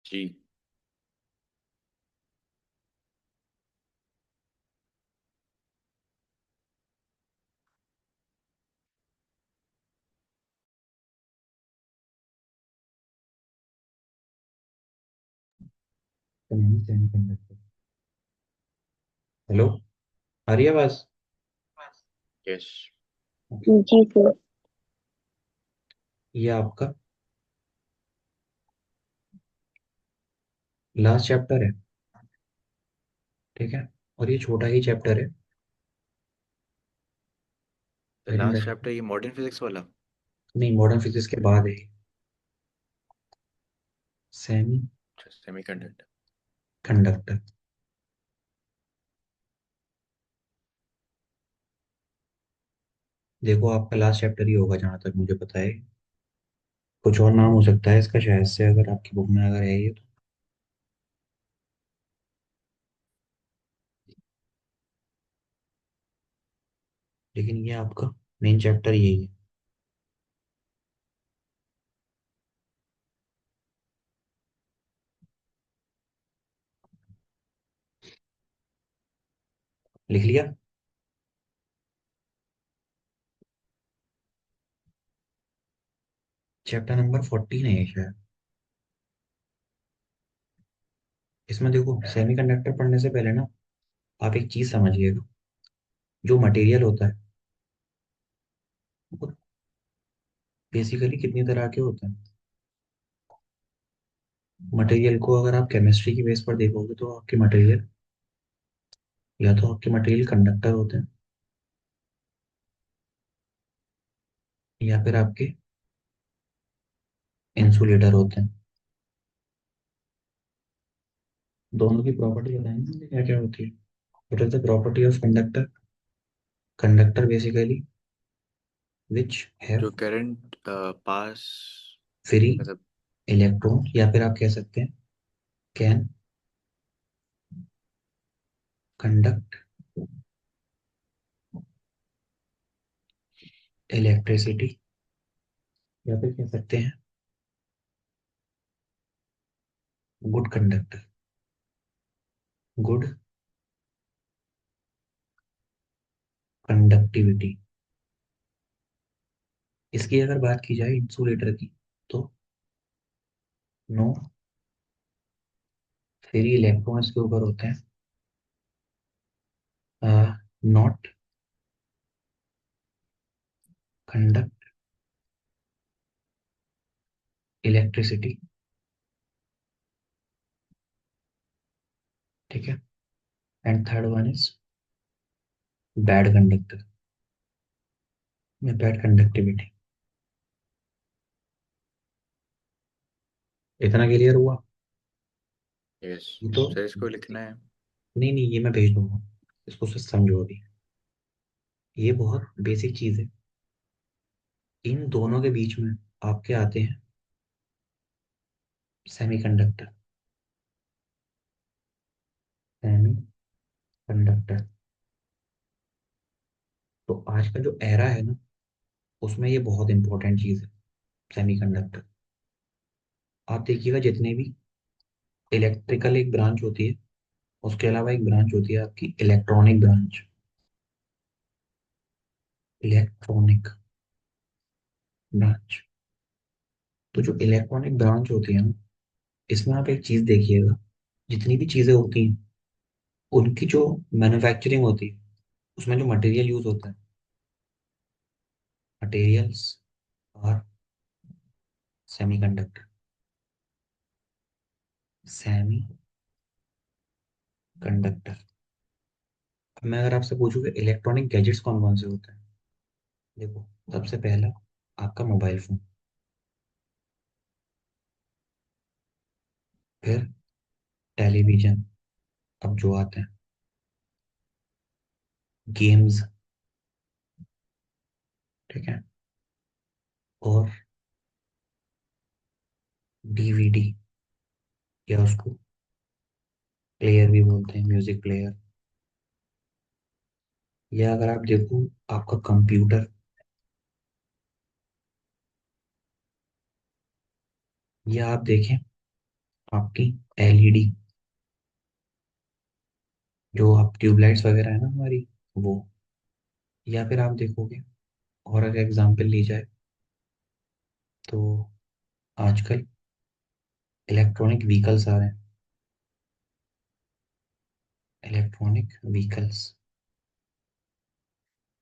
जी। Semiconductor. Hello. आ रही है आवाज? यस। जी सर। ये आपका लास्ट चैप्टर है, ठीक है। और ये छोटा ही चैप्टर है। The very last interesting. Chapter ये मॉडर्न फिजिक्स वाला। नहीं, मॉडर्न फिजिक्स के बाद है सेमी सेमीकंडक्टर। कंडक्टर। देखो, आपका लास्ट चैप्टर ही होगा जहां तक मुझे पता है। कुछ और नाम हो सकता है इसका शायद से, अगर आपकी बुक में अगर है ये तो। लेकिन ये आपका मेन चैप्टर यही है। लिख लिया? चैप्टर नंबर 14 है ये शायद। इसमें देखो, सेमीकंडक्टर पढ़ने से पहले ना आप एक चीज समझिएगा। जो मटेरियल होता है वो बेसिकली कितनी तरह के होते हैं। मटेरियल को अगर आप केमिस्ट्री की बेस पर देखोगे तो आपके मटेरियल, या तो आपके मटेरियल कंडक्टर होते हैं, या फिर आपके इंसुलेटर होते हैं। दोनों की प्रॉपर्टी बताएंगे क्या क्या होती है। What is the property of conductor? Conductor basically which have जो करंट पास फ्री मतलब। इलेक्ट्रॉन, या फिर आप कह सकते हैं कैन कंडक्ट इलेक्ट्रिसिटी, या फिर कह सकते हैं गुड कंडक्टर, गुड कंडक्टिविटी। इसकी अगर बात की जाए इंसुलेटर की, तो नो फ्री इलेक्ट्रॉन इसके ऊपर होते हैं, नॉट कंडक्ट इलेक्ट्रिसिटी, ठीक है। And third one is bad conductor या बैड कंडक्टिविटी। इतना क्लियर हुआ? यस। ये तो सर इसको लिखना है। नहीं नहीं, ये मैं भेज दूंगा। इसको सिर्फ समझो अभी। ये बहुत बेसिक चीज है। इन दोनों के बीच में आपके आते हैं सेमीकंडक्टर। Semi conductor. तो आज का जो एरा है ना, उसमें ये बहुत इंपॉर्टेंट चीज है, सेमीकंडक्टर। आप देखिएगा, जितने भी इलेक्ट्रिकल एक ब्रांच होती है, उसके अलावा एक ब्रांच होती है आपकी इलेक्ट्रॉनिक ब्रांच। Electronic branch. तो जो इलेक्ट्रॉनिक ब्रांच होती है ना, इसमें आप एक चीज देखिएगा। जितनी भी चीजें होती हैं, उनकी जो मैन्युफैक्चरिंग होती है, उसमें जो मटेरियल यूज होता है, materials are semiconductor. Semiconductor. अब मैं अगर आपसे पूछूं कि इलेक्ट्रॉनिक गैजेट्स कौन कौन से होते हैं, देखो, सबसे पहला आपका मोबाइल फोन, फिर टेलीविजन, अब जो आते हैं गेम्स, ठीक है, और डीवीडी, या उसको प्लेयर भी बोलते हैं, म्यूजिक प्लेयर। या अगर आप देखो, आपका कंप्यूटर, या आप देखें आपकी एलईडी, जो आप ट्यूबलाइट्स वगैरह है ना हमारी, वो। या फिर आप देखोगे, और अगर एग्जांपल ली जाए, तो आजकल इलेक्ट्रॉनिक व्हीकल्स आ रहे हैं। इलेक्ट्रॉनिक व्हीकल्स,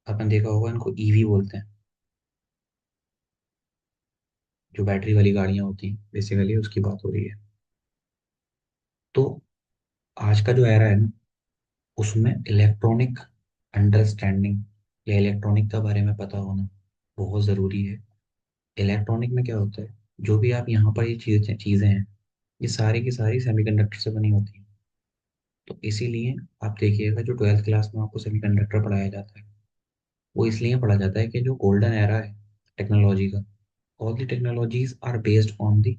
आपने देखा होगा, इनको ईवी बोलते हैं। जो बैटरी वाली गाड़ियां होती हैं, बेसिकली उसकी बात हो रही है। तो आज का जो एरा है ना, उसमें इलेक्ट्रॉनिक अंडरस्टैंडिंग या इलेक्ट्रॉनिक के बारे में पता होना बहुत ज़रूरी है। इलेक्ट्रॉनिक में क्या होता है, जो भी आप यहाँ पर ये चीज़ें चीज़ें हैं, ये सारी की सारी सेमीकंडक्टर से बनी होती हैं। तो इसीलिए आप देखिएगा, जो ट्वेल्थ क्लास में आपको सेमीकंडक्टर पढ़ाया जाता है, वो इसलिए पढ़ा जाता है कि जो गोल्डन एरा है टेक्नोलॉजी का, all the technologies are based on the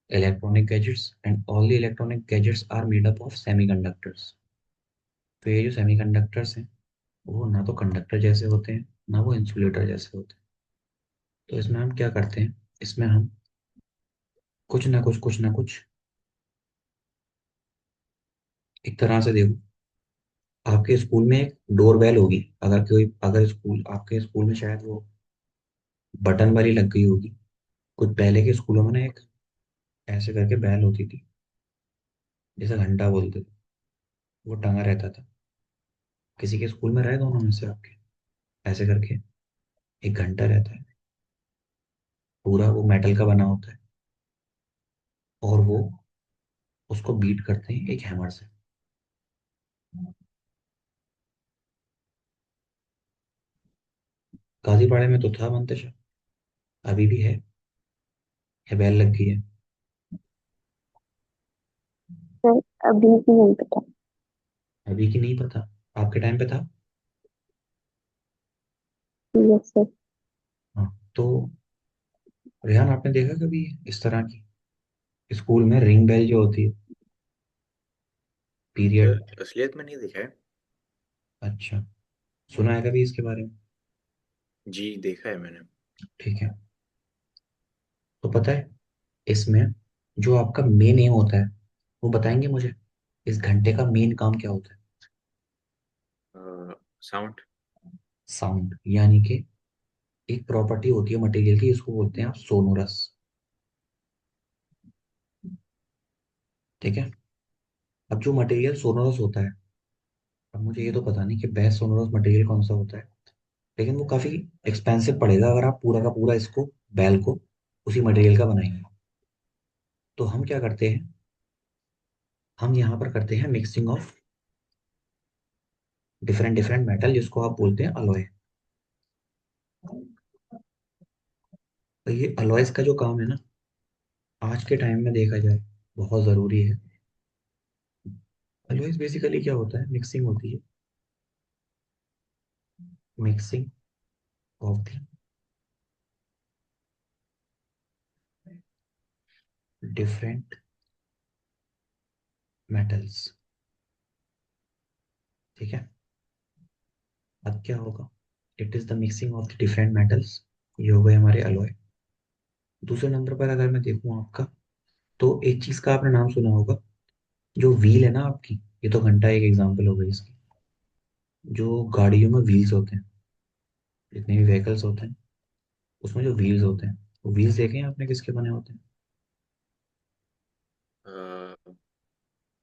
electronic gadgets, and all the electronic gadgets are made up of semiconductors. तो ये जो सेमीकंडक्टर्स हैं, वो ना तो कंडक्टर जैसे होते हैं, ना वो इंसुलेटर जैसे होते हैं। तो इसमें हम क्या करते हैं, इसमें हम कुछ ना कुछ एक तरह से देखो, आपके स्कूल में एक डोर बेल होगी। अगर स्कूल, आपके स्कूल में शायद वो बटन वाली लग गई होगी। कुछ पहले के स्कूलों में ना एक ऐसे करके बैल होती थी, जैसे घंटा बोलते थे, वो टंगा रहता था। किसी के स्कूल में रहे दोनों में से आपके, ऐसे करके एक घंटा रहता है, पूरा वो मेटल का बना होता है, और वो उसको बीट करते हैं एक हैमर से। गाजीपाड़े में तो था मंतशा, अभी भी है, या बैल लग गई है? सर अभी भी नहीं पता। अभी की नहीं पता, आपके टाइम पे था। Yes sir. हाँ। तो रेहान, आपने देखा कभी इस तरह की स्कूल में रिंग बेल जो होती है, पीरियड? असलियत में नहीं दिखा है। अच्छा, सुना है कभी इसके बारे में? जी, देखा है मैंने। ठीक है। तो पता है, इसमें जो आपका मेन एम होता है, वो बताएंगे मुझे, इस घंटे का मेन काम क्या होता है? साउंड। साउंड, यानी कि एक प्रॉपर्टी होती है मटेरियल की, इसको बोलते हैं आप सोनोरस। ठीक है। अब जो मटेरियल सोनोरस होता है, अब मुझे ये तो पता नहीं कि बेस्ट सोनोरस मटेरियल कौन सा होता है, लेकिन वो काफी एक्सपेंसिव पड़ेगा अगर आप पूरा का पूरा इसको, बैल को, उसी मटेरियल का बनाएंगे। तो हम क्या करते हैं, हम यहाँ पर करते हैं mixing of different different metal, जिसको आप बोलते हैं अलॉय। तो ये अलॉयज का जो काम है ना, आज के टाइम में देखा जाए, बहुत ज़रूरी है। अलॉयज बेसिकली क्या होता है, मिक्सिंग होती है, mixing of the different metals. ठीक है। अब क्या होगा, it is the mixing of the different metals, ये हो गए हमारे अलॉय। दूसरे नंबर पर अगर मैं देखूं आपका, तो एक चीज का आपने नाम सुना होगा, जो व्हील है ना आपकी, ये तो घंटा एक एग्जांपल हो गई इसकी। जो गाड़ियों में व्हील्स होते हैं, जितने भी व्हीकल्स होते हैं, उसमें जो व्हील्स होते हैं, वो व्हील्स देखे हैं आपने किसके बने होते हैं?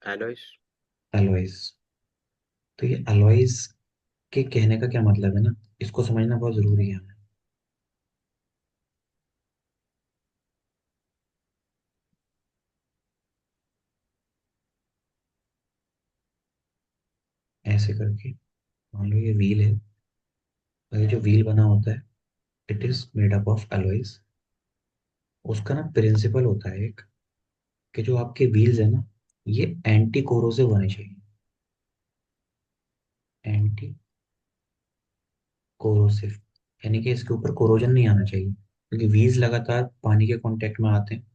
एलॉयस। अलॉयज। तो ये अलॉयज के कहने का क्या मतलब है ना, इसको समझना बहुत जरूरी है हमें। ऐसे करके मान लो ये व्हील है, और ये जो व्हील बना होता है, it is made up of alloys. उसका ना प्रिंसिपल होता है एक, कि जो आपके व्हील्स है ना, ये एंटी कोरोसिव होने चाहिए। एंटी कोरोसिव, यानी कि इसके ऊपर कोरोजन नहीं आना चाहिए, क्योंकि व्हील्स लगातार पानी के कांटेक्ट में आते हैं।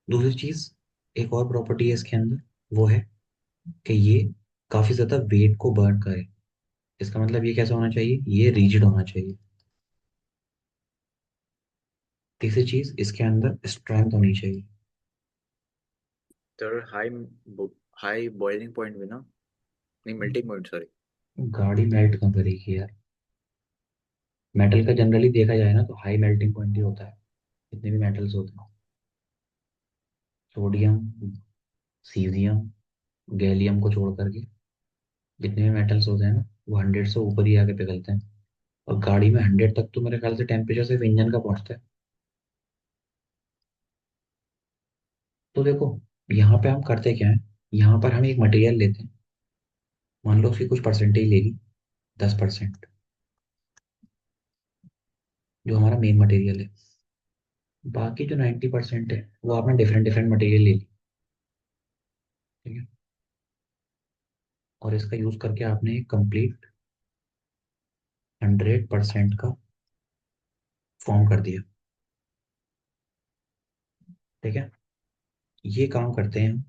दूसरी चीज, एक और प्रॉपर्टी है इसके अंदर, वो है कि ये काफी ज्यादा वेट को बर्न करे। इसका मतलब ये कैसा होना चाहिए, ये रिजिड होना चाहिए। तीसरी चीज, इसके अंदर स्ट्रेंथ होनी चाहिए। तो हाई हाई बॉइलिंग पॉइंट भी ना, नहीं मेल्टिंग पॉइंट सॉरी। गाड़ी मेल्ट कहाँ करेगी यार। मेटल का जनरली देखा जाए ना तो हाई मेल्टिंग पॉइंट ही होता है, जितने भी मेटल्स होते हैं। सोडियम, सीजियम, गैलियम को छोड़ करके जितने भी मेटल्स होते हैं ना, वो 100 से ऊपर ही आके पिघलते हैं। और गाड़ी में 100 तक तो मेरे ख्याल से टेम्परेचर सिर्फ इंजन का पहुंचता है। तो देखो, यहाँ पे हम करते क्या है, यहाँ पर हम एक मटेरियल लेते हैं। मान लो उसकी कुछ परसेंटेज ले ली, 10%, जो हमारा मेन मटेरियल है। बाकी जो 90% है वो आपने डिफरेंट डिफरेंट मटेरियल ले ली। ठीक है। और इसका यूज करके आपने एक कंप्लीट 100% का फॉर्म कर दिया। ठीक है। ये काम करते हैं हम।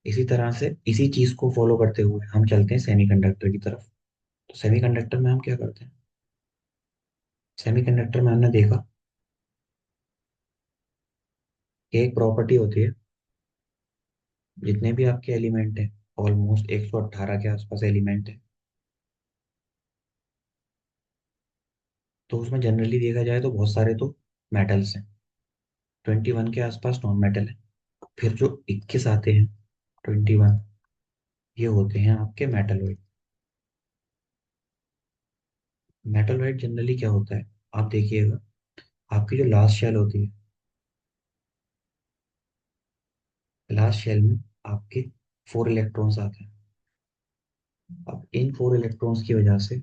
इसी तरह से इसी चीज को फॉलो करते हुए हम चलते हैं सेमीकंडक्टर की तरफ। तो सेमीकंडक्टर में हम क्या करते हैं, सेमीकंडक्टर में हमने देखा कि एक प्रॉपर्टी होती है, जितने भी आपके एलिमेंट हैं, ऑलमोस्ट 118 के आसपास एलिमेंट है, तो उसमें जनरली देखा जाए तो बहुत सारे तो मेटल्स हैं। 21 के आसपास नॉन मेटल है। फिर जो 21 आते हैं, 21, ये होते हैं आपके मेटलॉइड। मेटलॉइड जनरली क्या होता है, आप देखिएगा, आपकी जो लास्ट शेल होती है, लास्ट शेल में आपके 4 इलेक्ट्रॉन्स आते हैं। अब इन 4 इलेक्ट्रॉन्स की वजह से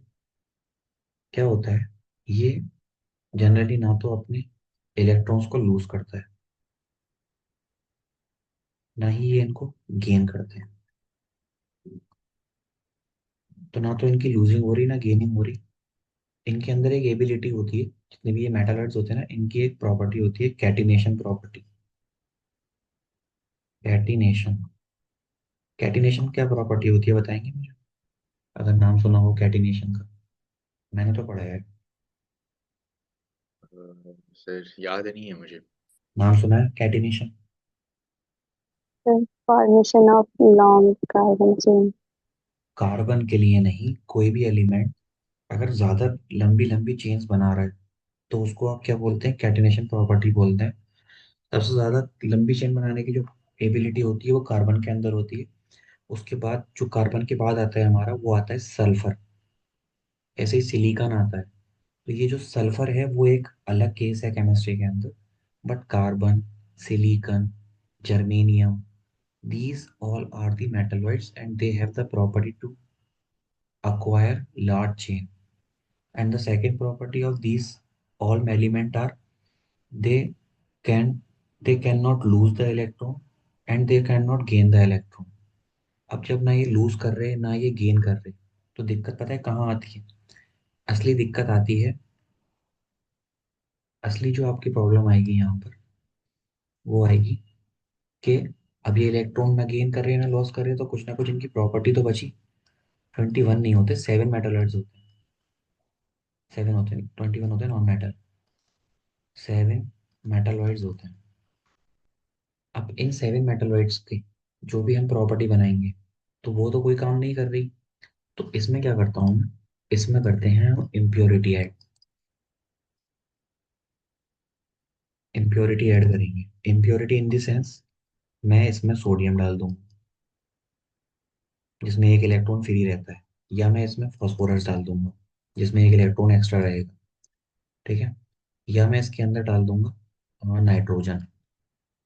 क्या होता है, ये जनरली ना तो अपने इलेक्ट्रॉन्स को लूज करता है, ना ही ये इनको गेन करते हैं। तो ना तो इनकी लूजिंग हो रही ना गेनिंग हो रही। इनके अंदर एक एबिलिटी होती है, जितने भी ये मेटालॉइड्स होते हैं ना, इनकी एक प्रॉपर्टी होती है, कैटिनेशन प्रॉपर्टी। कैटिनेशन, कैटिनेशन क्या प्रॉपर्टी होती है बताएंगे मुझे, अगर नाम सुना हो कैटिनेशन का। मैंने तो पढ़ा है। सर याद नहीं है मुझे। नाम सुना है catenation. Formation of long carbon chain. Carbon के लिए नहीं, कोई भी एलिमेंट अगर ज्यादा लंबी लंबी चेन्स बना रहा है तो उसको आप क्या बोलते हैं, कैटिनेशन प्रॉपर्टी बोलते हैं। सबसे ज्यादा लंबी चेन बनाने की जो एबिलिटी होती है वो कार्बन के अंदर होती है। उसके बाद जो कार्बन के बाद आता है हमारा, वो आता है सल्फर। ऐसे ही सिलिकॉन आता है। तो ये जो सल्फर है वो एक अलग केस है केमिस्ट्री के अंदर। But carbon, silicon, germanium, these all are the metalloids and they have the property to acquire large chain. And the second property of these all element are, they can they cannot lose the electron and they cannot gain the electron. अब जब ना ये loose कर रहे हैं ना ये gain कर रहे, तो दिक्कत पता है कहाँ आती है। असली दिक्कत आती है, असली जो आपकी प्रॉब्लम आएगी यहाँ पर, वो आएगी कि अब ये इलेक्ट्रॉन ना गेन कर रहे हैं ना लॉस कर रहे हैं, तो कुछ ना कुछ इनकी प्रॉपर्टी तो बची। 21 नहीं होते, 7 मेटलॉइड्स होते हैं। 7 होते हैं, 21 होते हैं नॉन मेटल। 7 मेटलॉइड्स होते हैं। अब इन 7 मेटलॉइड्स की जो भी हम प्रॉपर्टी बनाएंगे, तो वो तो कोई काम नहीं कर रही। तो इसमें क्या करता हूँ मैं, इसमें करते हैं हम इम्प्योरिटी ऐड। इम्प्योरिटी ऐड करेंगे, इम्प्योरिटी इन द सेंस, मैं इसमें सोडियम डाल दूँ जिसमें एक इलेक्ट्रॉन फ्री रहता है, या मैं इसमें फॉस्फोरस डाल दूंगा जिसमें एक इलेक्ट्रॉन एक्स्ट्रा रहेगा। ठीक है। या मैं इसके अंदर डाल दूंगा नाइट्रोजन।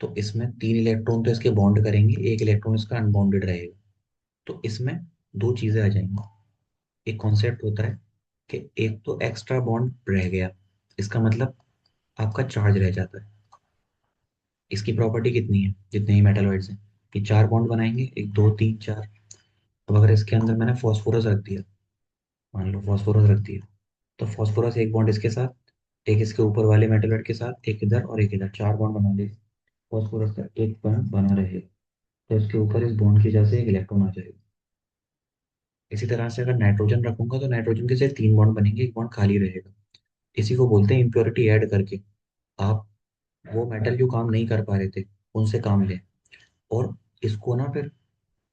तो इसमें 3 इलेक्ट्रॉन तो इसके बॉन्ड करेंगे, एक इलेक्ट्रॉन इसका अनबॉन्डेड रहेगा। तो इसमें दो चीजें आ जाएंगी। एक कॉन्सेप्ट होता है कि एक तो एक्स्ट्रा बॉन्ड रह गया, इसका मतलब आपका चार्ज रह जाता है। इसकी प्रॉपर्टी कितनी है, जितने ही मेटलॉइड्स हैं, कि 4 बॉन्ड बनाएंगे, एक दो तीन चार। अब अगर इसके अंदर मैंने फॉस्फोरस रख दिया, मान लो फॉस्फोरस रख दिया, तो फॉस्फोरस एक बॉन्ड इसके साथ, एक इसके ऊपर वाले मेटलॉइड के साथ, एक इधर और एक इधर, 4 बॉन्ड बना दिए। फॉस्फोरस का एक बॉन्ड बना रहेगा, तो इसके ऊपर इस बॉन्ड की वजह से एक इलेक्ट्रॉन आ जाएगा। इसी तरह से अगर नाइट्रोजन रखूंगा तो नाइट्रोजन के सिर्फ 3 बॉन्ड बनेंगे, एक बॉन्ड खाली रहेगा। इसी को बोलते हैं इम्प्योरिटी ऐड करके आप वो मेटल जो काम नहीं कर पा रहे थे उनसे काम लें। और इसको ना फिर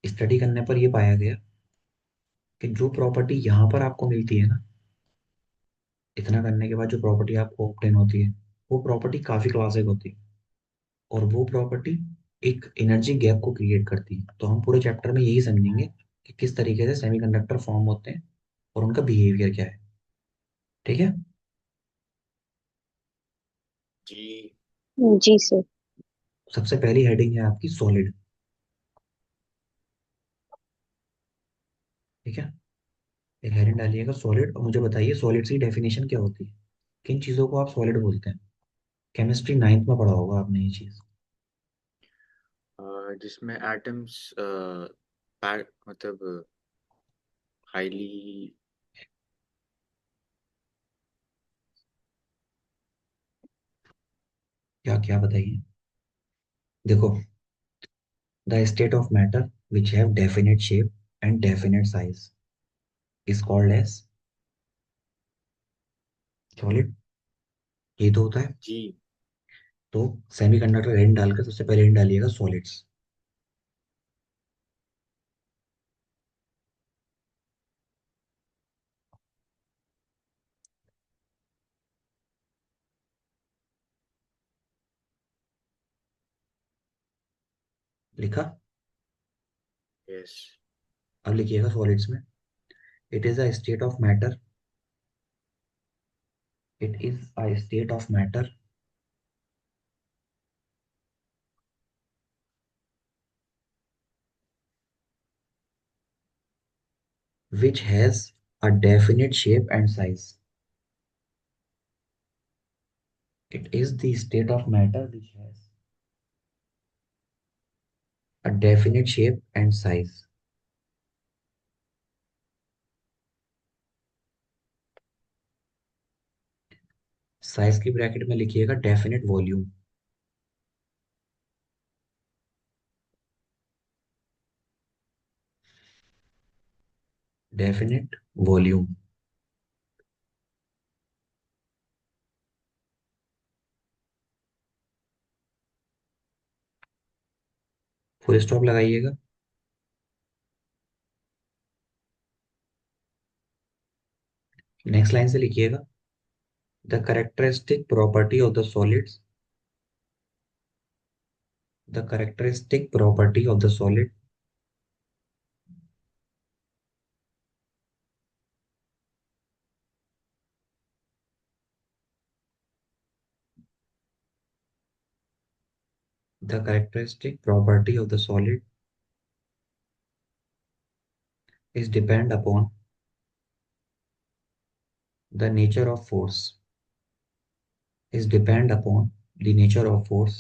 स्टडी करने पर ये पाया गया कि जो प्रॉपर्टी यहाँ पर आपको मिलती है ना, इतना करने के बाद जो प्रॉपर्टी आपको ऑब्टेन होती है, वो प्रॉपर्टी काफी क्लासिक होती है, और वो प्रॉपर्टी एक एनर्जी गैप को क्रिएट करती है। तो हम पूरे चैप्टर में यही समझेंगे कि किस तरीके से सेमीकंडक्टर फॉर्म होते हैं और उनका बिहेवियर क्या है। ठीक है। जी। जी सर। सबसे पहली हेडिंग है आपकी सॉलिड। ठीक है। एक हेडिंग डालिएगा सॉलिड, और मुझे बताइए सॉलिड्स की डेफिनेशन क्या होती है, किन चीजों को आप सॉलिड बोलते हैं। केमिस्ट्री नाइन्थ में पढ़ा होगा आपने ये चीज। जिसमें एटम्स पैक मतलब हाईली। क्या क्या बताइए। देखो, the state of matter which have definite shape and definite size is called as solid. ये तो होता है। जी। तो सेमीकंडक्टर हेडिंग डालकर सबसे पहले हेडिंग डालिएगा सॉलिड्स। लिखा। यस। अब लिखिएगा सॉलिड्स में, it is a state of matter, it is a state of matter which has a definite shape and size. It is the state of matter which has a definite shape and size. Size की bracket में लिखिएगा definite volume. Definite volume. Full stop लगाइएगा। Next line से लिखिएगा the characteristic property of the solids, the characteristic property of the solid the characteristic property of the solid is depend upon the nature of force, is depend upon the nature of force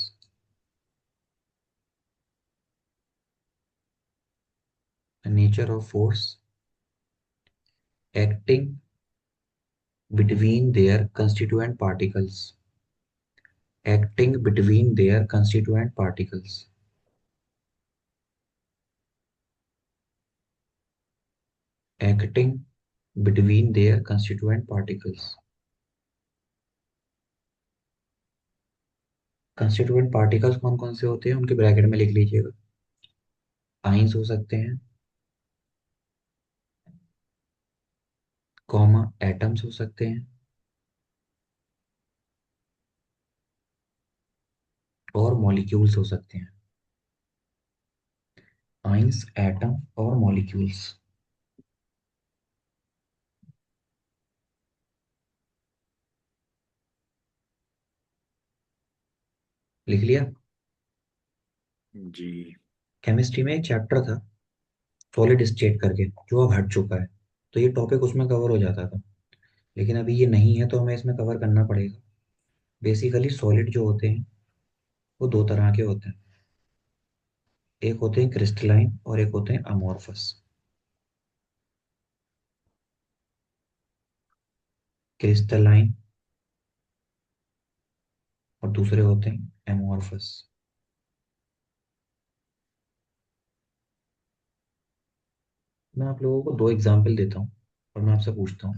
the nature of force acting between their constituent particles, acting between their constituent particles, acting between their constituent particles। Constituent particles कौन कौन से होते हैं उनके bracket में लिख लीजिएगा। Ions हो सकते हैं, कॉमा एटम्स हो सकते हैं, और मॉलिक्यूल्स हो सकते हैं। आइंस, एटम और मॉलिक्यूल्स। लिख लिया। जी। केमिस्ट्री में एक चैप्टर था सॉलिड स्टेट करके, जो अब हट चुका है, तो ये टॉपिक उसमें कवर हो जाता था, लेकिन अभी ये नहीं है तो हमें इसमें कवर करना पड़ेगा। बेसिकली सॉलिड जो होते हैं वो दो तरह के होते हैं, एक होते हैं क्रिस्टलाइन और एक होते हैं अमोर्फस। क्रिस्टलाइन और दूसरे होते हैं एमोर्फस। मैं आप लोगों को दो एग्जाम्पल देता हूँ और मैं आपसे पूछता हूँ,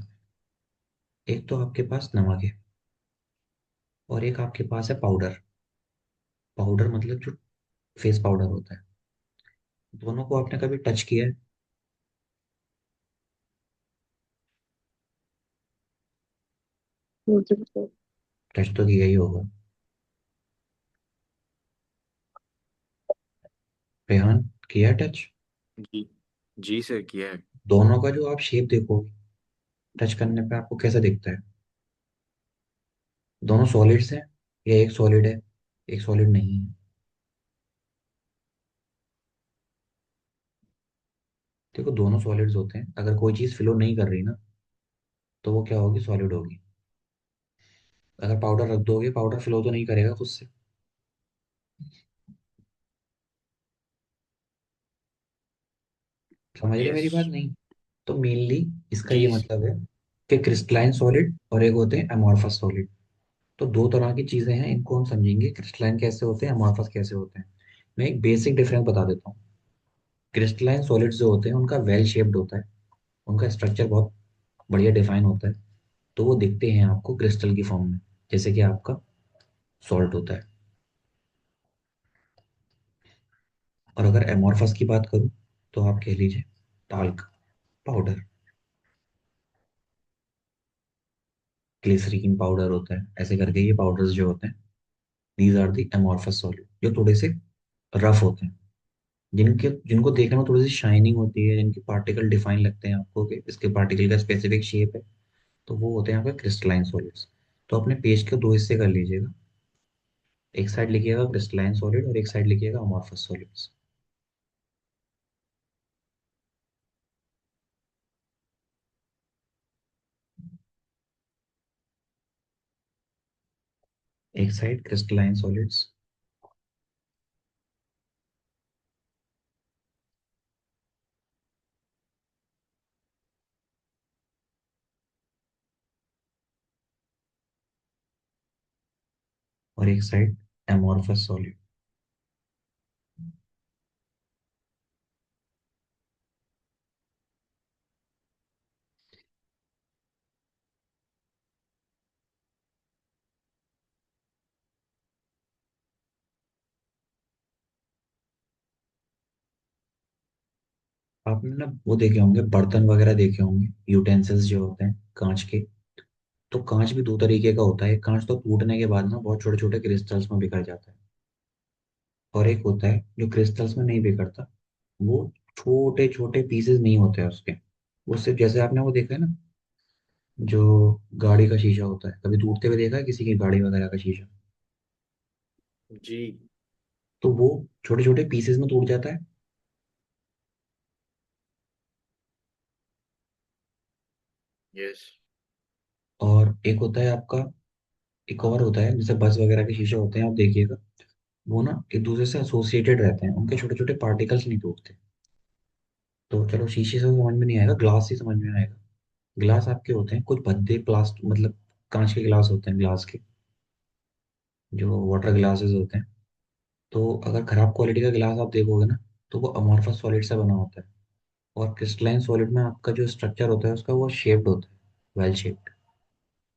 एक तो आपके पास नमक है और एक आपके पास है पाउडर। पाउडर मतलब जो फेस पाउडर होता है। दोनों को आपने कभी टच किया है? जी सर। टच तो किया ही होगा। रेहान, किया है टच? जी जी सर, किया है। दोनों का जो आप शेप देखोगे टच करने पे आपको कैसा दिखता है? दोनों सॉलिड्स हैं या एक सॉलिड है, एक सॉलिड नहीं है? देखो दोनों सॉलिड्स होते हैं, अगर कोई चीज फ्लो नहीं कर रही ना तो वो क्या होगी, सॉलिड होगी। अगर पाउडर रख दोगे, पाउडर फ्लो तो नहीं करेगा खुद से। समझ रहे यस। मेरी बात? नहीं। तो मेनली इसका ये जी। मतलब है कि क्रिस्टलाइन सॉलिड और एक होते हैं अमॉर्फस सॉलिड। तो दो तरह की चीजें हैं, इनको हम समझेंगे, क्रिस्टलाइन कैसे होते हैं, अमॉर्फस कैसे होते हैं। मैं एक बेसिक डिफरेंस बता देता हूँ। क्रिस्टलाइन सॉलिड्स जो होते हैं उनका वेल शेप्ड होता है, उनका स्ट्रक्चर बहुत बढ़िया डिफाइन होता है। तो वो दिखते हैं आपको क्रिस्टल की फॉर्म में, जैसे कि आपका सॉल्ट होता है। और अगर एमॉर्फस की बात करूं तो आप कह लीजिए टाल्क पाउडर, ग्लिसरीन पाउडर होता है, ऐसे करके ये पाउडर्स जो होते हैं, these are the amorphous solid, जो थोड़े से रफ होते हैं, जिनके जिनको देखने में थोड़ी सी शाइनिंग होती है, जिनके पार्टिकल डिफाइन लगते हैं आपको कि इसके पार्टिकल का स्पेसिफिक शेप है। तो वो होते हैं आपके क्रिस्टलाइन सॉलिड्स। तो अपने पेज के दो हिस्से कर लीजिएगा, एक साइड लिखिएगा क्रिस्टलाइन सॉलिड और एक साइड लिखिएगा अमॉर्फस सॉलिड्स। एक साइड क्रिस्टलाइन सॉलिड्स और एक साइड एमॉर्फस सॉलिड। आपने ना वो देखे होंगे, बर्तन वगैरह देखे होंगे, यूटेंसिल्स जो होते हैं कांच के। तो कांच भी दो तरीके का होता है, एक कांच तो टूटने के बाद ना बहुत छोटे छोटे क्रिस्टल्स में बिखर जाता है, और एक होता है जो क्रिस्टल्स में नहीं बिखरता, वो छोटे छोटे पीसेस नहीं होते हैं उसके। वो सिर्फ जैसे आपने वो देखा है ना, जो गाड़ी का शीशा होता है, कभी टूटते हुए देखा है किसी की गाड़ी वगैरह का शीशा? जी। तो वो छोटे छोटे पीसेस में टूट जाता है। यस। और एक होता है आपका, एक और होता है जैसे बस वगैरह के शीशे होते हैं, आप देखिएगा वो ना एक दूसरे से एसोसिएटेड रहते हैं, उनके छोटे छोटे पार्टिकल्स नहीं टूटते। तो चलो शीशे से समझ में नहीं आएगा, ग्लास से समझ में आएगा। ग्लास आपके होते हैं कुछ भद्दे प्लास्ट, मतलब कांच के गिलास होते हैं, ग्लास के जो वाटर ग्लासेस होते हैं। तो अगर खराब क्वालिटी का गिलास आप देखोगे ना तो वो अमॉर्फस सॉलिड से बना होता है। और क्रिस्टलाइन सॉलिड में आपका जो स्ट्रक्चर होता है उसका वो शेप्ड होता है, वेल शेप्ड।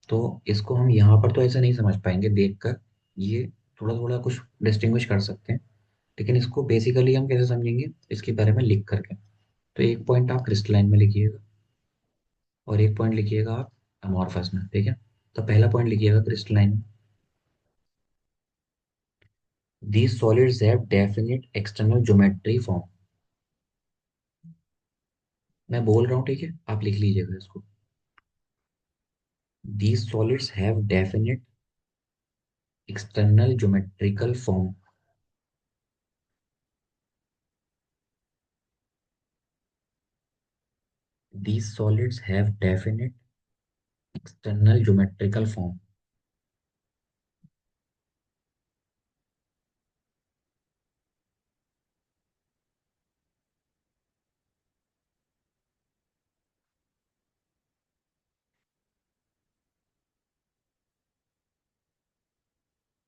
तो इसको हम यहाँ पर तो ऐसे नहीं समझ पाएंगे देखकर, ये थोड़ा थोड़ा कुछ डिस्टिंग्विश कर सकते हैं, लेकिन इसको बेसिकली हम कैसे समझेंगे, इसके बारे में लिख करके। तो एक पॉइंट आप क्रिस्टलाइन में लिखिएगा और एक पॉइंट लिखिएगा आप अमॉर्फस में, ठीक है? तो पहला पॉइंट लिखिएगा क्रिस्टलाइन में, these solids have definite external geometry form। मैं बोल रहा हूँ, ठीक है, आप लिख लीजिएगा इसको। these solids have definite external geometrical form। these solids have definite external geometrical form।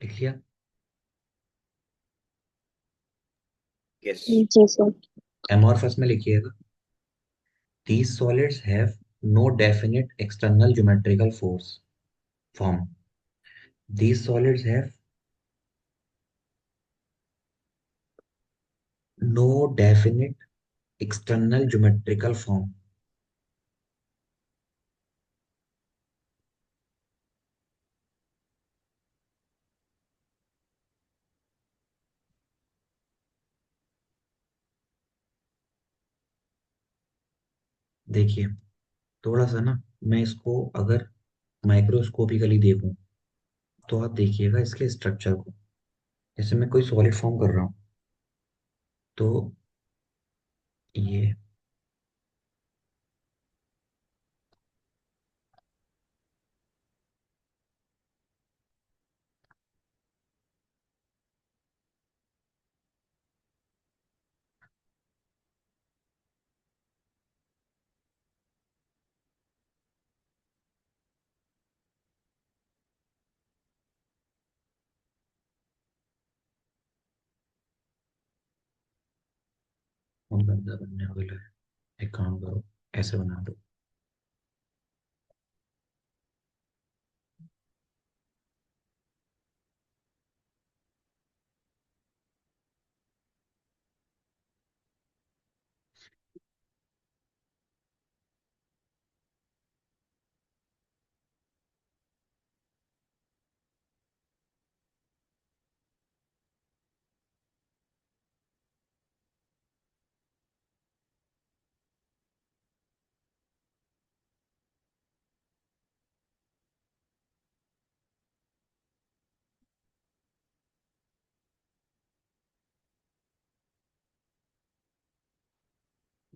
लिख लिया? यस। जी सर। amorphous में लिखिएगा, these solids have no definite external geometrical force form। these solids have no definite external geometrical form. देखिए, थोड़ा सा ना, मैं इसको अगर माइक्रोस्कोपिकली देखूं तो आप देखिएगा इसके स्ट्रक्चर को। जैसे मैं कोई सॉलिड फॉर्म कर रहा हूँ, तो ये गंदा बनने वाला है। एक काम करो, ऐसे बना दो।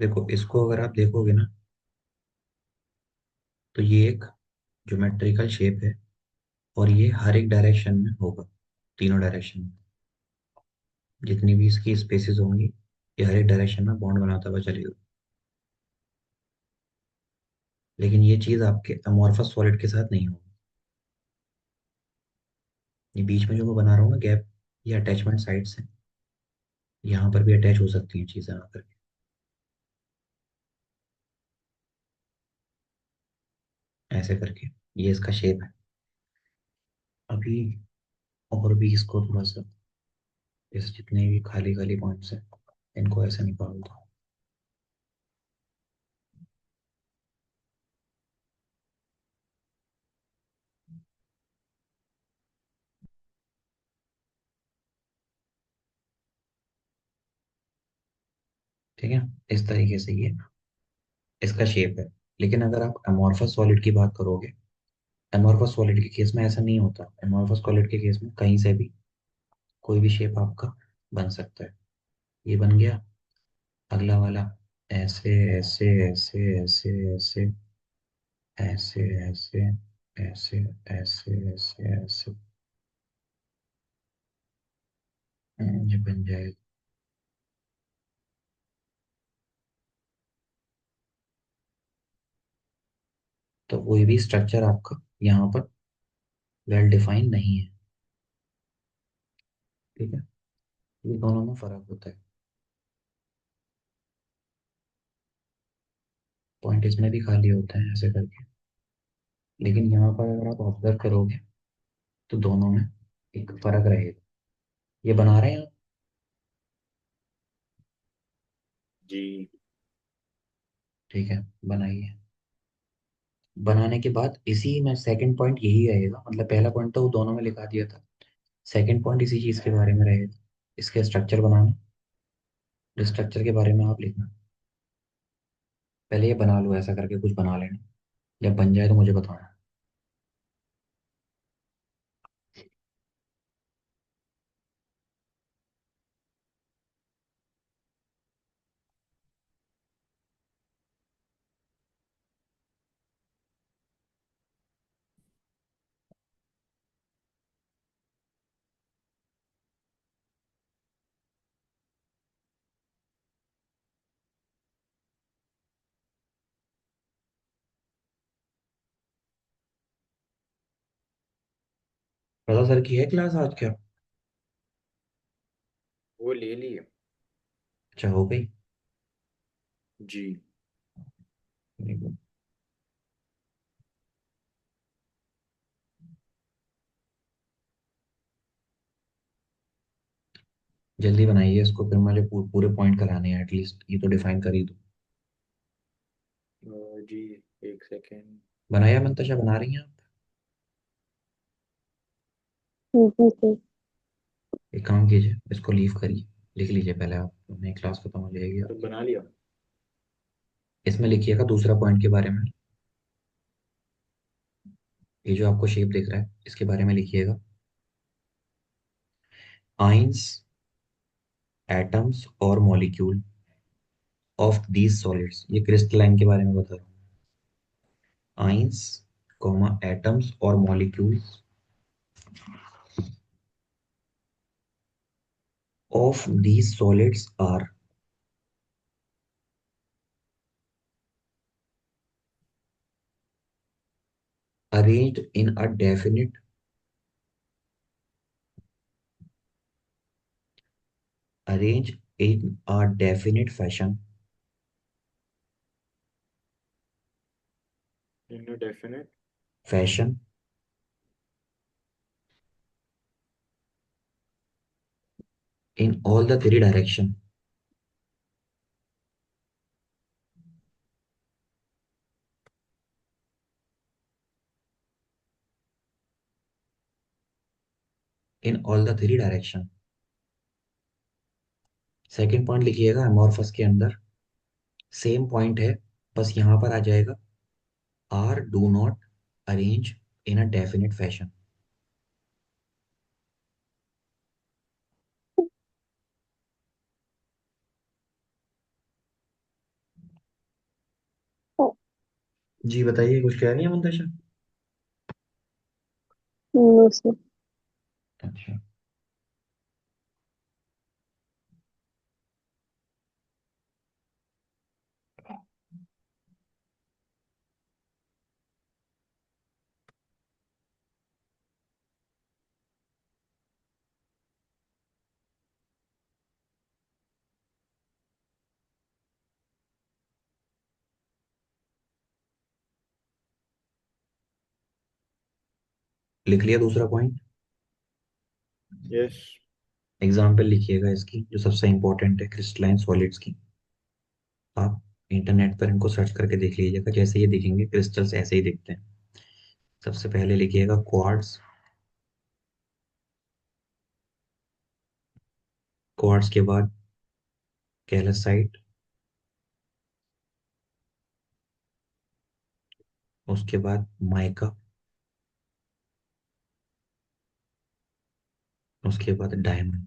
देखो, इसको अगर आप देखोगे ना, तो ये एक ज्योमेट्रिकल शेप है, और ये हर एक डायरेक्शन में होगा, तीनों डायरेक्शन में। जितनी भी इसकी स्पेसेस होंगी, ये हर एक डायरेक्शन में बॉन्ड बनाता हुआ चलेगा। लेकिन ये चीज आपके अमॉर्फस सॉलिड के साथ नहीं होगी। ये बीच में जो मैं बना रहा हूँ ना गैप, ये अटैचमेंट साइड्स हैं। यहाँ पर भी अटैच हो सकती हैं चीजें आकर के, ऐसे करके। ये इसका शेप है। अभी और भी इसको थोड़ा सा, इस जितने भी खाली खाली पॉइंट्स हैं, इनको ऐसे निकाल दो। ठीक है, इस तरीके से ये इसका शेप है। लेकिन अगर आप अमॉर्फस सॉलिड की बात करोगे, अमॉर्फस सॉलिड के केस में ऐसा नहीं होता। अमॉर्फस सॉलिड के केस में कहीं से भी कोई भी शेप आपका बन सकता है। ये बन गया, अगला वाला ऐसे ऐसे ऐसे ऐसे ऐसे ऐसे ऐसे ऐसे ऐसे ऐसे ऐसे, ये बन जाएगा। तो कोई भी स्ट्रक्चर आपका यहाँ पर वेल डिफाइन नहीं है। ठीक है, ये दोनों में फर्क होता है। पॉइंट इसमें भी खाली होते हैं ऐसे करके। लेकिन यहाँ पर अगर आप ऑब्जर्व करोगे, तो दोनों में एक फर्क रहेगा। ये बना रहे हैं आप? जी। ठीक है, बनाइए। बनाने के बाद इसी में सेकंड पॉइंट यही रहेगा। मतलब पहला पॉइंट तो वो दोनों में लिखा दिया था, सेकंड पॉइंट इसी चीज के बारे में रहेगा, इसके स्ट्रक्चर बनाना। स्ट्रक्चर के बारे में आप लिखना। पहले ये बना लो, ऐसा करके कुछ बना लेना। जब बन जाए तो मुझे बताना। प्रदा सर की है क्लास आज क्या? वो ले लिए। अच्छा, हो गई। जी। जल्दी बनाइए इसको, फिर मुझे पूरे पॉइंट कराने हैं, एटलीस्ट ये तो डिफाइन कर ही दो। जी, एक सेकेंड। बनाया मंतशा, बना रही हैं आप? जी सर। एक काम कीजिए, इसको लीव करिए, लिख लीजिए पहले आप, नहीं क्लास खत्म हो जाएगी तो आपकी। बना लिया। इसमें लिखिएगा दूसरा पॉइंट के बारे में, ये जो आपको शेप दिख रहा है इसके बारे में लिखिएगा। आइंस, एटम्स और मॉलिक्यूल ऑफ दीज सॉलिड्स, ये क्रिस्टलाइन के बारे में बता रहा हूँ। आइंस, कॉमा एटम्स और molecules of these solids are arranged in a definite arranged in a definite in definite. fashion in all the three direction, in all the three direction। Second point लिखिएगा amorphous के अंदर same point है, बस यहां पर आ जाएगा are do not arrange in a definite fashion. जी बताइए, कुछ कह रही है मुंतशा? No sir. अच्छा, लिख लिया दूसरा पॉइंट। यस। एग्जाम्पल लिखिएगा इसकी जो सबसे इंपॉर्टेंट है क्रिस्टलाइन सॉलिड्स की। आप इंटरनेट पर इनको सर्च करके देख लीजिएगा, जैसे ये दिखेंगे क्रिस्टल्स ऐसे ही दिखते हैं। सबसे पहले लिखिएगा क्वार्ट्ज, क्वार्ट्ज के बाद कैल्साइट, उसके बाद माइका, उसके बाद डायमंड।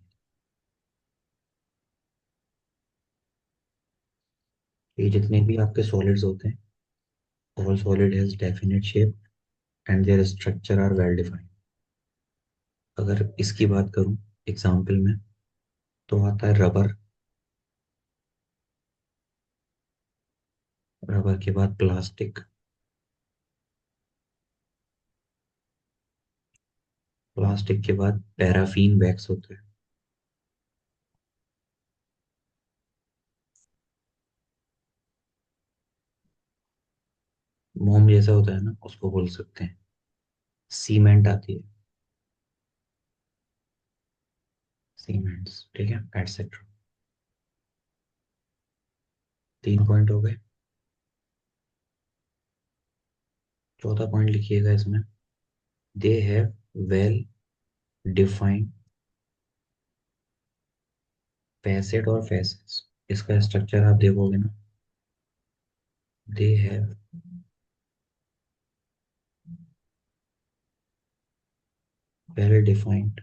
ये जितने भी आपके सॉलिड्स होते हैं, all solid has definite shape and their structure are well defined. अगर इसकी बात करूं एग्जाम्पल में, तो आता है रबर, रबर के बाद प्लास्टिक, प्लास्टिक के बाद पैराफीन वैक्स होता है। मोम जैसा होता है ना, उसको बोल सकते हैं। सीमेंट आती है, सीमेंट्स, ठीक है, एटसेट्रा। 3 पॉइंट हो गए। चौथा पॉइंट लिखिएगा इसमें, they have well defined facet और फेसेस। इसका स्ट्रक्चर आप देखोगे ना, they have well defined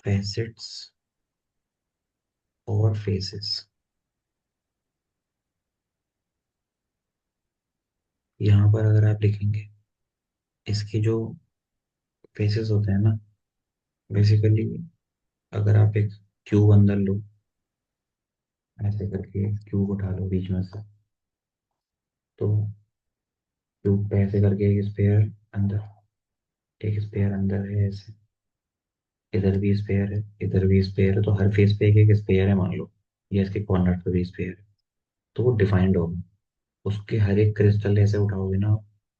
facets और फेसेस। यहाँ पर अगर आप लिखेंगे, इसके जो फेसेस होते हैं ना, बेसिकली अगर आप एक क्यूब अंदर लो, ऐसे करके क्यूब उठा लो बीच में से, तो क्यूब पे ऐसे करके एक स्पेयर अंदर, एक स्पेयर अंदर है ऐसे, इधर भी स्पेयर है, इधर भी स्पेयर है, तो हर फेस पे एक एक स्पेयर है मान लो, या इसके कॉर्नर पे भी स्पेयर है, तो वो डिफाइंड होगा। उसके हर एक क्रिस्टल ऐसे उठाओगे ना,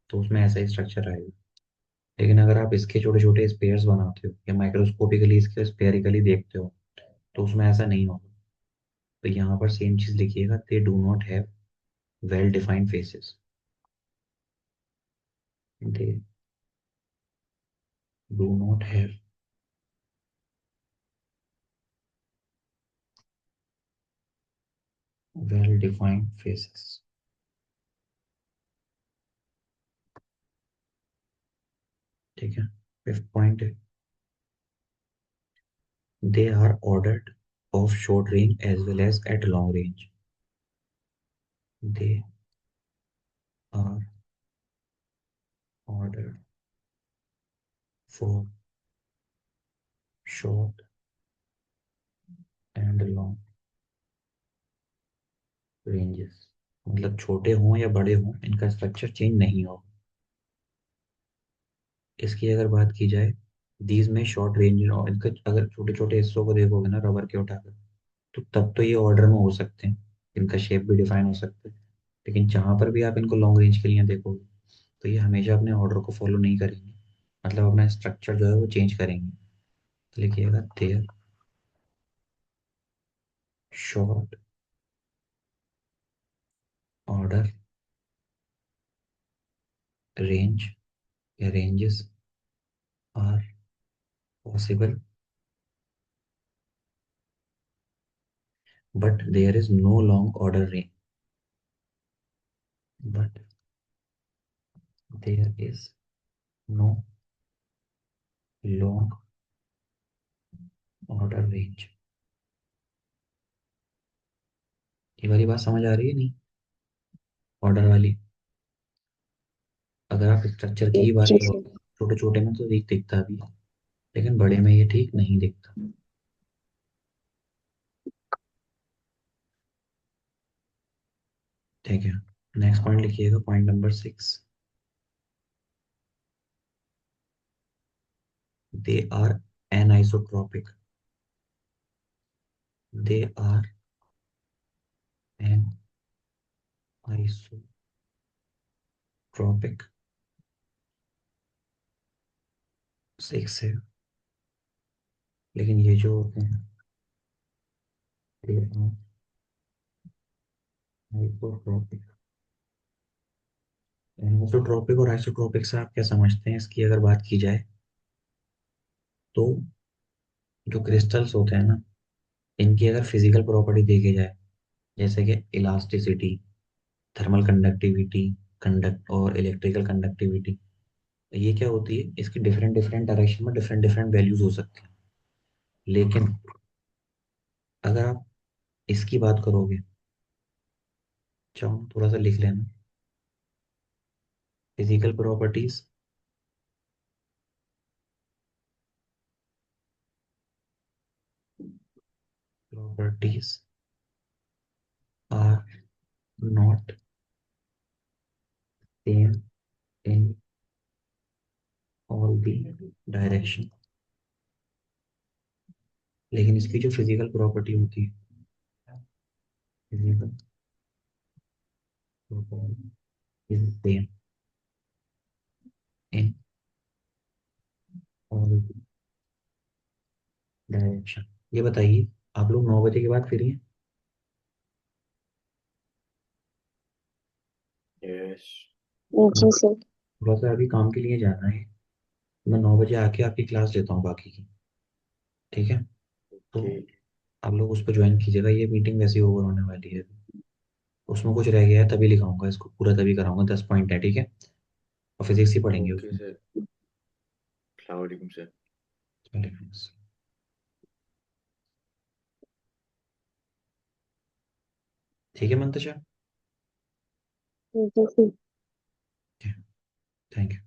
तो उसमें ऐसा ही स्ट्रक्चर आएगा। लेकिन अगर आप इसके छोटे छोटे स्पेयर्स बनाते हो या माइक्रोस्कोपिकली इसके स्पेयरिकली देखते हो, तो उसमें ऐसा नहीं होगा। तो यहाँ पर सेम चीज लिखिएगा, they do not have well defined faces. They do not have well defined faces. ठीक है। फिफ्थ पॉइंट है, they are ordered of short range as well as at long range. They are ordered for short and long ranges. मतलब छोटे हों या बड़े हों, इनका स्ट्रक्चर चेंज नहीं होगा। इसकी अगर बात की जाए, दीज में शॉर्ट रेंज और इनका अगर छोटे छोटे हिस्सों को देखोगे ना रबर के उठाकर, तो तब तो ये ऑर्डर में हो सकते हैं, इनका शेप भी डिफाइन हो सकता है। लेकिन जहां पर भी आप इनको लॉन्ग रेंज के लिए देखोगे, तो ये हमेशा अपने ऑर्डर को फॉलो नहीं करेंगे, मतलब अपना स्ट्रक्चर जो है वो चेंज करेंगे। तो लिखिएगा, देयर शॉर्ट ऑर्डर रेंज या ranges are possible, but there is no long order range. But there is no long order range. ये वाली बात समझ आ रही है नहीं, ऑर्डर वाली? अगर आप स्ट्रक्चर की ही बात जी करो, सर। छोटे छोटे में तो ठीक दिखता भी है, लेकिन बड़े में ये ठीक नहीं दिखता। ठीक है। नेक्स्ट पॉइंट लिखिएगा, point number 6, they are anisotropic. They are anisotropic. 6 है, लेकिन ये जो होते हैं, दे आर आइसोट्रॉपिक। एनआइसोट्रॉपिक और आइसोट्रॉपिक से आप क्या समझते हैं? इसकी अगर बात की जाए, तो जो क्रिस्टल्स होते हैं ना, इनकी अगर फिजिकल प्रॉपर्टी देखे जाए, जैसे कि इलास्टिसिटी, थर्मल कंडक्टिविटी, कंडक्ट और इलेक्ट्रिकल कंडक्टिविटी, ये क्या होती है, इसकी डिफरेंट डिफरेंट डायरेक्शन में डिफरेंट डिफरेंट वैल्यूज हो सकती हैं। लेकिन अगर आप इसकी बात करोगे, चाहो थोड़ा सा लिख लेना, physical properties properties are not same in all the direction. लेकिन इसकी जो फिजिकल प्रॉपर्टी होती है, physical property is same in all the direction. ये बताइए, आप लोग 9 बजे के बाद फ्री हैं? यस। जी सर। थोड़ा सा अभी काम के लिए जाना है, मैं 9 बजे आके आपकी क्लास लेता हूँ बाकी की। ठीक है? तो ओके। आप लोग उस पर ज्वाइन कीजिएगा, ये मीटिंग वैसे ही ओवर होने वाली है। उसमें कुछ रह गया है तभी लिखाऊंगा, इसको पूरा तभी कराऊंगा, 10 पॉइंट है। ठीक है? और फिजिक्स ही पढ़ेंगे ओके उसमें। सर। अस्सलाम वालेकुम सर। चलिए। ठीक है मंतशा। जी सर। Thank you.